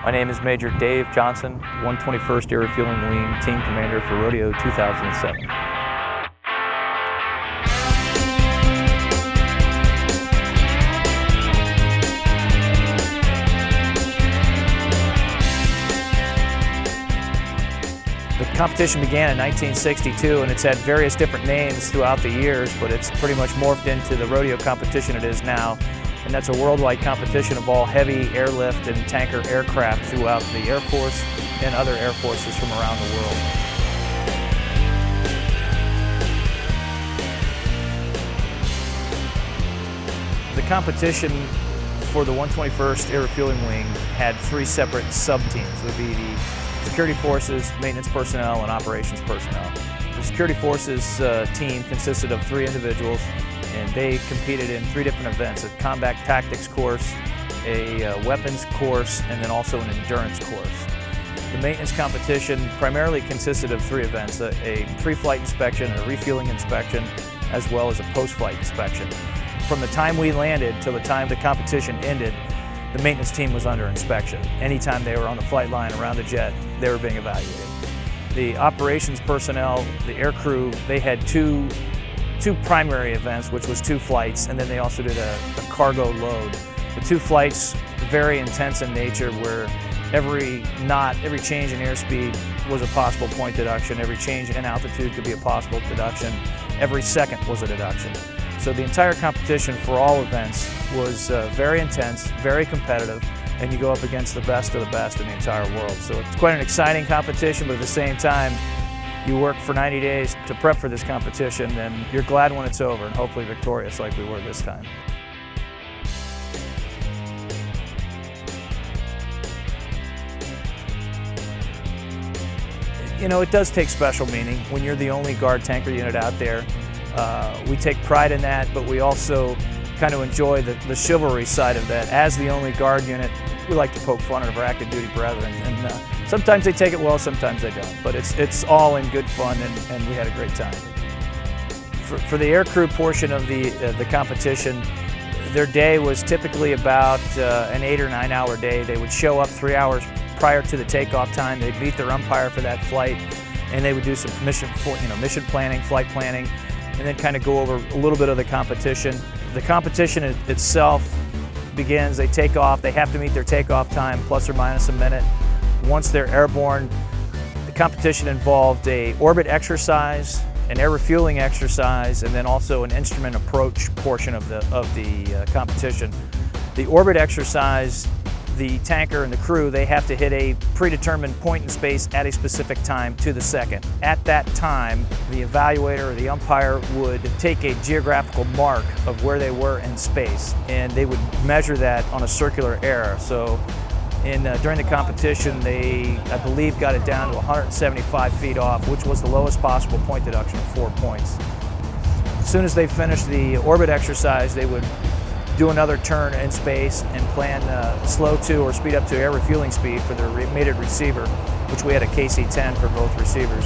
My name is Major Dave Johnson, 121st Air Refueling Wing Team Commander for Rodeo 2007. The competition began in 1962 and it's had various different names throughout the years, but it's pretty much morphed into the rodeo competition it is now. And that's a worldwide competition of all heavy airlift and tanker aircraft throughout the Air Force and other air forces from around the world. The competition for the 121st Air Refueling Wing had three separate sub-teams. It would be the Security Forces, Maintenance Personnel, and Operations Personnel. The Security Forces team consisted of three individuals, and they competed in three different events: a combat tactics course, a weapons course, and then also an endurance course. The maintenance competition primarily consisted of three events: a pre-flight inspection, a refueling inspection, as well as a post-flight inspection. From the time we landed till the time the competition ended, the maintenance team was under inspection. Anytime they were on the flight line around the jet, they were being evaluated. The operations personnel, the air crew, they had two primary events, which was two flights, and then they also did a cargo load. The two flights very intense in nature, where every knot, every change in airspeed was a possible point deduction, every change in altitude could be a possible deduction, every second was a deduction. So the entire competition for all events was very intense, very competitive, and you go up against the best of the best in the entire world. So it's quite an exciting competition, but at the same time, you work for 90 days to prep for this competition, and you're glad when it's over and hopefully victorious like we were this time. You know, it does take special meaning when you're the only guard tanker unit out there. We take pride in that, but we also kind of enjoy the chivalry side of that. As the only guard unit, we like to poke fun at our active duty brethren, and sometimes they take it well, sometimes they don't, but it's all in good fun, and we had a great time. For the air crew portion of the competition, their day was typically about an 8 or 9 hour day. They would show up 3 hours prior to the takeoff time. They'd meet their umpire for that flight, and they would do some mission planning, flight planning, and then kind of go over a little bit of the competition. The competition itself begins, they take off, they have to meet their takeoff time plus or minus a minute. Once they're airborne, the competition involved a orbit exercise, an air refueling exercise, and then also an instrument approach portion of the competition. The orbit exercise, the tanker and the crew, they have to hit a predetermined point in space at a specific time to the second. At that time, the evaluator or the umpire would take a geographical mark of where they were in space, and they would measure that on a circular error. So during the competition, they, I believe, got it down to 175 feet off, which was the lowest possible point deduction of 4 points. As soon as they finished the orbit exercise, they would do another turn in space and plan slow to or speed up to air refueling speed for their mated receiver, which we had a KC-10 for both receivers.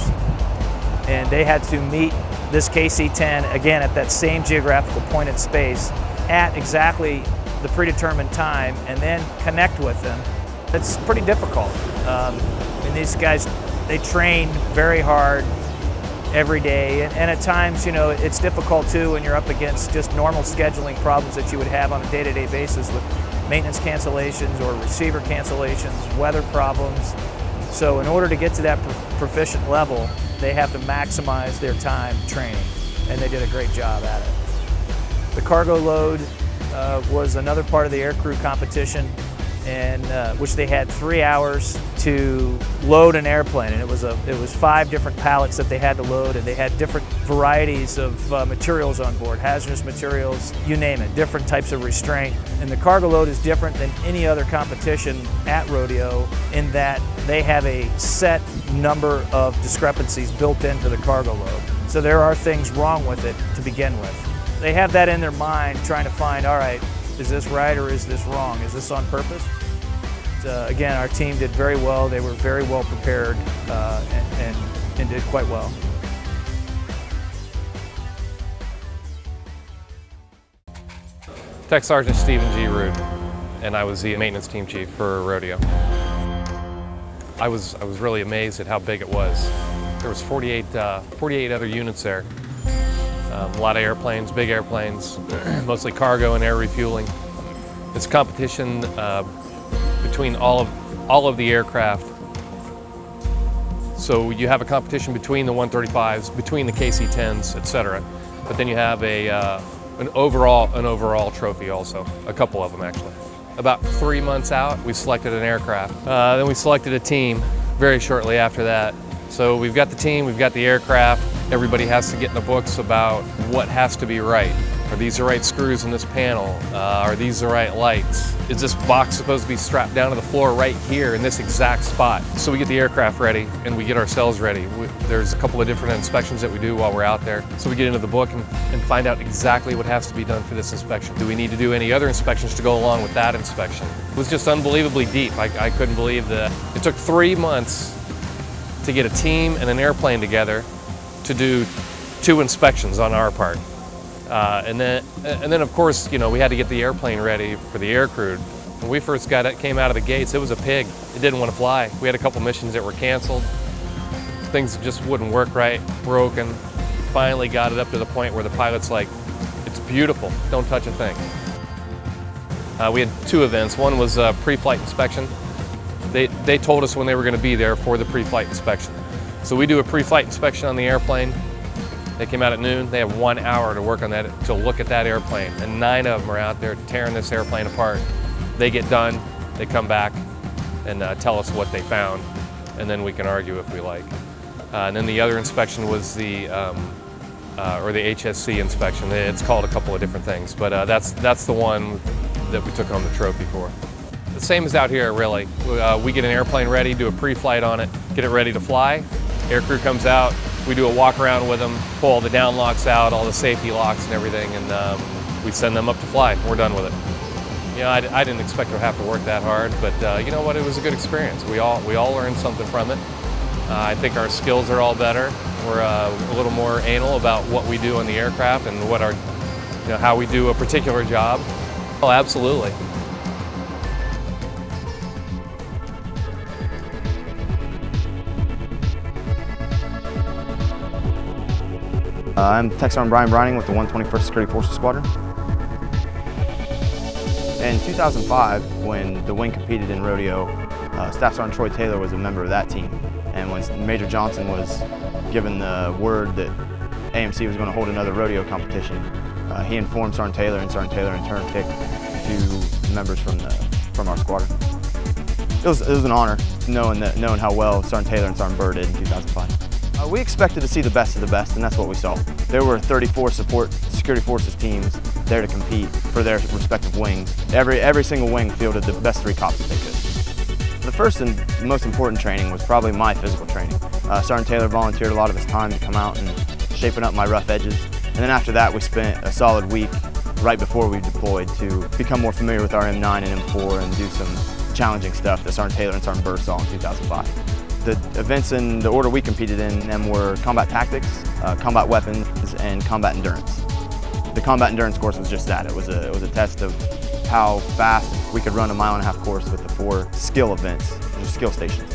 And they had to meet this KC-10 again at that same geographical point in space at exactly the predetermined time, and then connect with them. It's pretty difficult. And these guys, they train very hard every day, and at times, you know, it's difficult too when you're up against just normal scheduling problems that you would have on a day-to-day basis with maintenance cancellations or receiver cancellations, weather problems. So in order to get to that proficient level, they have to maximize their time training, and they did a great job at it. The cargo load was another part of the aircrew competition, and which they had 3 hours to load an airplane, and it was 5 different pallets that they had to load, and they had different varieties of materials on board, hazardous materials, you name it, different types of restraint. And the cargo load is different than any other competition at Rodeo in that they have a set number of discrepancies built into the cargo load. So there are things wrong with it to begin with. They have that in their mind, trying to find, all right, is this right or is this wrong? Is this on purpose? Again, our team did very well. They were very well prepared and did quite well. Tech Sergeant Stephen G. Root, and I was the maintenance team chief for Rodeo. I was really amazed at how big it was. There was 48 other units there. A lot of airplanes, big airplanes, mostly cargo and air refueling. It's competition between all of the aircraft. So you have a competition between the 135s, between the KC-10s, etc. But then you have an overall trophy also, a couple of them actually. About 3 months out, we selected an aircraft. Then we selected a team very shortly after that. So we've got the team, we've got the aircraft. Everybody has to get in the books about what has to be right. Are these the right screws in this panel? Are these the right lights? Is this box supposed to be strapped down to the floor right here in this exact spot? So we get the aircraft ready and we get ourselves ready. There's a couple of different inspections that we do while we're out there. So we get into the book and find out exactly what has to be done for this inspection. Do we need to do any other inspections to go along with that inspection? It was just unbelievably deep. I couldn't believe that. It took 3 months to get a team and an airplane together to do 2 inspections on our part. And then of course, you know, we had to get the airplane ready for the air crew. When we first came out of the gates, it was a pig. It didn't want to fly. We had a couple missions that were canceled. Things just wouldn't work right, broken. Finally got it up to the point where the pilot's like, it's beautiful, don't touch a thing. We had 2 events. One was a pre-flight inspection. They told us when they were going to be there for the pre-flight inspection. So we do a pre-flight inspection on the airplane. They came out at noon. They have 1 hour to work on that, to look at that airplane. And 9 of them are out there tearing this airplane apart. They get done, they come back and tell us what they found. And then we can argue if we like. And then the other inspection was the HSC inspection. It's called a couple of different things, but that's the one that we took home the trophy for. The same as out here, really. We get an airplane ready, do a pre-flight on it, get it ready to fly. Air crew comes out, we do a walk around with them, pull all the down locks out, all the safety locks and everything, and we send them up to fly. We're done with it. You know, I didn't expect to have to work that hard, but you know what? It was a good experience. We all learned something from it. I think our skills are all better. We're a little more anal about what we do on the aircraft and what our, you know, how we do a particular job. Oh, absolutely. I'm Tech Sergeant Brian Brining with the 121st Security Forces Squadron. In 2005, when the wing competed in Rodeo, Staff Sergeant Troy Taylor was a member of that team. And when Major Johnson was given the word that AMC was going to hold another rodeo competition, he informed Sergeant Taylor, and Sergeant Taylor in turn picked 2 members from our squadron. It was an honor knowing how well Sergeant Taylor and Sergeant Burr did in 2005. We expected to see the best of the best, and that's what we saw. There were 34 support security forces teams there to compete for their respective wings. Every single wing fielded the best 3 cops that they could. The first and most important training was probably my physical training. Sergeant Taylor volunteered a lot of his time to come out and shaping up my rough edges. And then after that, we spent a solid week right before we deployed to become more familiar with our M9 and M4 and do some challenging stuff that Sergeant Taylor and Sergeant Burr saw in 2005. The events in the order we competed in them were combat tactics, combat weapons, and combat endurance. The combat endurance course was just that. It was a test of how fast we could run a 1.5-mile course with the 4 skill events, or skill stations.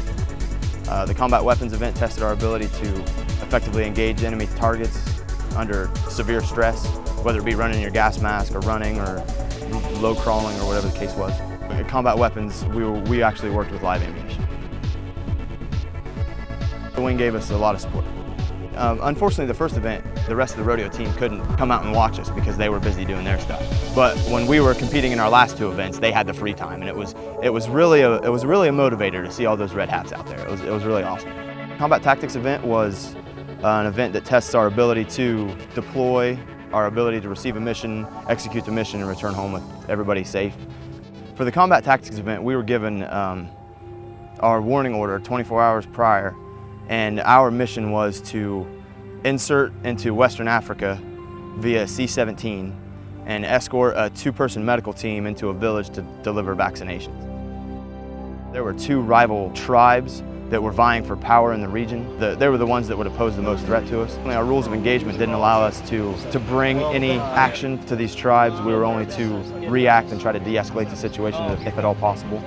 The combat weapons event tested our ability to effectively engage enemy targets under severe stress, whether it be running your gas mask or running or low crawling or whatever the case was. In combat weapons, we actually worked with live ammunition. The wing gave us a lot of support. Unfortunately, the first event, the rest of the rodeo team couldn't come out and watch us because they were busy doing their stuff. But when we were competing in our last 2 events, they had the free time, and it was really a motivator to see all those red hats out there. It was really awesome. Combat tactics event was an event that tests our ability to deploy, our ability to receive a mission, execute the mission, and return home with everybody safe. For the combat tactics event, we were given our warning order 24 hours prior. And our mission was to insert into Western Africa via C-17 and escort a 2-person medical team into a village to deliver vaccinations. There were 2 rival tribes that were vying for power in the region. They were the ones that would pose the most threat to us. Our rules of engagement didn't allow us to bring any action to these tribes. We were only to react and try to de-escalate the situation if at all possible.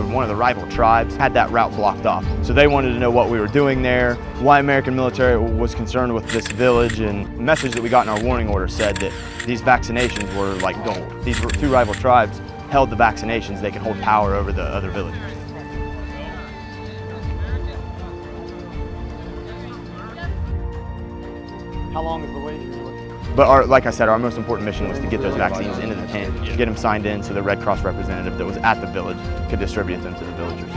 one of the rival tribes had that route blocked off. So they wanted to know what we were doing there, why American military was concerned with this village, and the message that we got in our warning order said that these vaccinations were like gold. These two rival tribes held the vaccinations, they could hold power over the other villagers. How long is the wait usually? But like I said, our most important mission was to get those vaccines into the tent, get them signed in so the Red Cross representative that was at the village could distribute them to the villagers.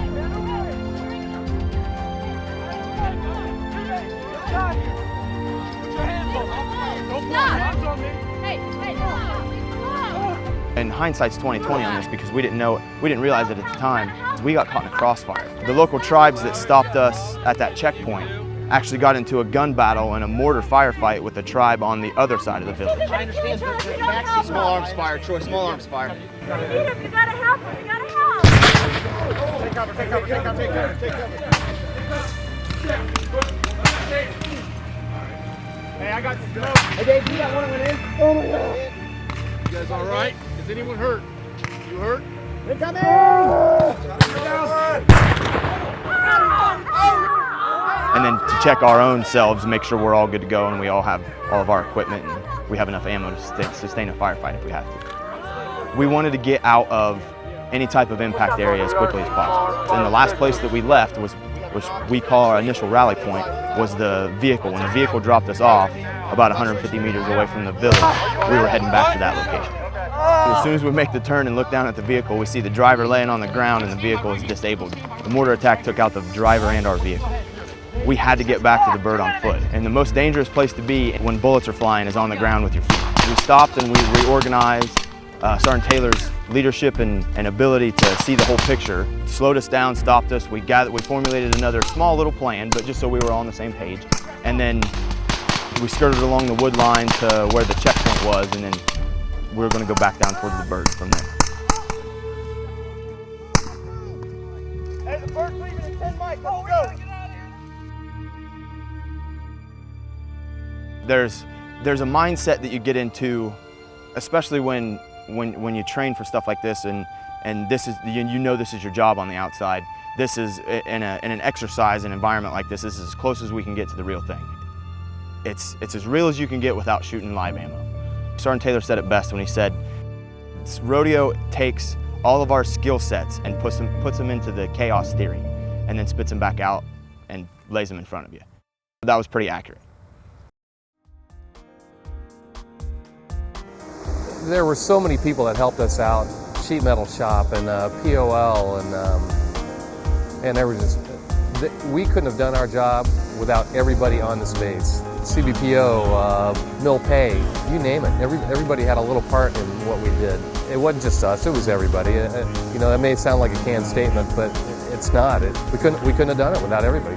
And hindsight's 20/20 on this because we didn't realize it at the time. We got caught in a crossfire. The local tribes that stopped us at that checkpoint actually got into a gun battle and a mortar firefight with the tribe on the other side of the village. I understand. Small arms fire, Troy. Small arms fire. You need him. You gotta help him. You gotta help. Take cover. Take cover. Take cover. Take cover. Take cover. Hey, I got smoke. Hey, Dave, you got one that went in? Oh my God. You guys all right? Is anyone hurt? You hurt? They're coming! And then to check our own selves, make sure we're all good to go and we all have all of our equipment and we have enough ammo to sustain a firefight if we have to. We wanted to get out of any type of impact area as quickly as possible. And the last place that we left was, which we call our initial rally point, was the vehicle. When the vehicle dropped us off about 150 meters away from the village, we were heading back to that location. As soon as we make the turn and look down at the vehicle, we see the driver laying on the ground and the vehicle is disabled. The mortar attack took out the driver and our vehicle. We had to get back to the bird on foot. And the most dangerous place to be when bullets are flying is on the ground with your feet. We stopped and we reorganized. Sergeant Taylor's leadership and ability to see the whole picture slowed us down, stopped us. We formulated another small little plan, but just so we were all on the same page. And then we skirted along the wood line to where the checkpoint was, and then we were going to go back down towards the bird from there. Hey, the bird's leaving in 10 mics. Let's go. There's a mindset that you get into, especially when you train for stuff like this, and this is you know this is your job on the outside. This is in an exercise, an environment like this is as close as we can get to the real thing. It's as real as you can get without shooting live ammo. Sergeant Taylor said it best when he said, "Rodeo takes all of our skill sets and puts them into the chaos theory, and then spits them back out and lays them in front of you." That was pretty accurate. There were so many people that helped us out, sheet metal shop and POL, and there was just, we couldn't have done our job without everybody on this base. CBPO, Mill Pay, you name it. Everybody had a little part in what we did. It wasn't just us, it was everybody. You know, that may sound like a canned statement, but it's not. We couldn't have done it without everybody.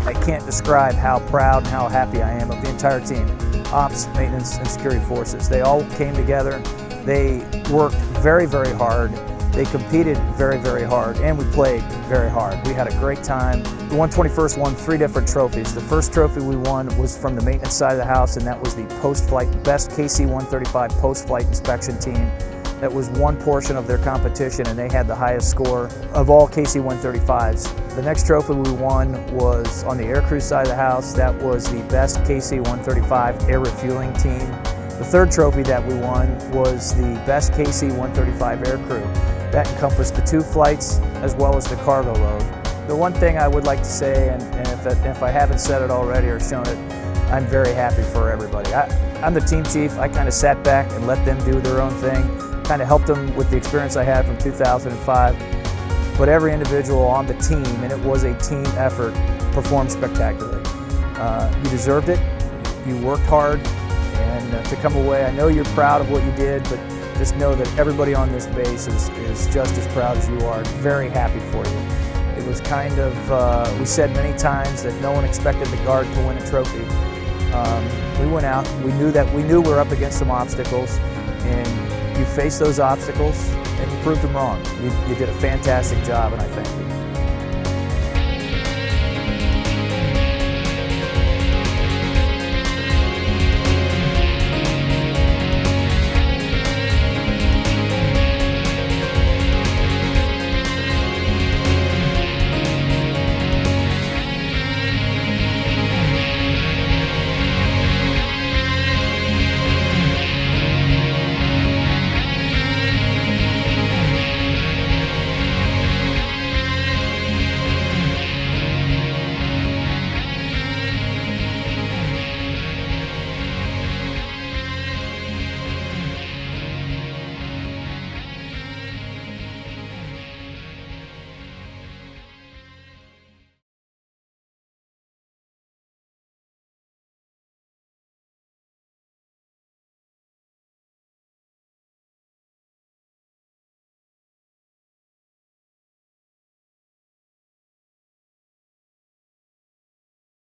I can't describe how proud and how happy I am of the entire team. Ops, maintenance, and security forces. They all came together. They worked very, very hard. They competed very, very hard, and we played very hard. We had a great time. The 121st won 3 different trophies. The first trophy we won was from the maintenance side of the house, and that was the post-flight, best KC-135 post-flight inspection team. That was one portion of their competition, and they had the highest score of all KC-135s. The next trophy we won was on the aircrew side of the house. That was the best KC-135 air refueling team. The third trophy that we won was the best KC-135 aircrew. That encompassed the 2 flights as well as the cargo load. The one thing I would like to say, and if I haven't said it already or shown it, I'm very happy for everybody. I'm the team chief. I kind of sat back and let them do their own thing. Kind of helped them with the experience I had from 2005. But every individual on the team, and it was a team effort, performed spectacularly. You deserved it, you worked hard, and to come away, I know you're proud of what you did, but just know that everybody on this base is just as proud as you are. Very happy for you. It was kind of, we said many times that no one expected the Guard to win a trophy. We went out, we knew we were up against some obstacles, and you faced those obstacles and you proved them wrong. You did a fantastic job, and I thank you.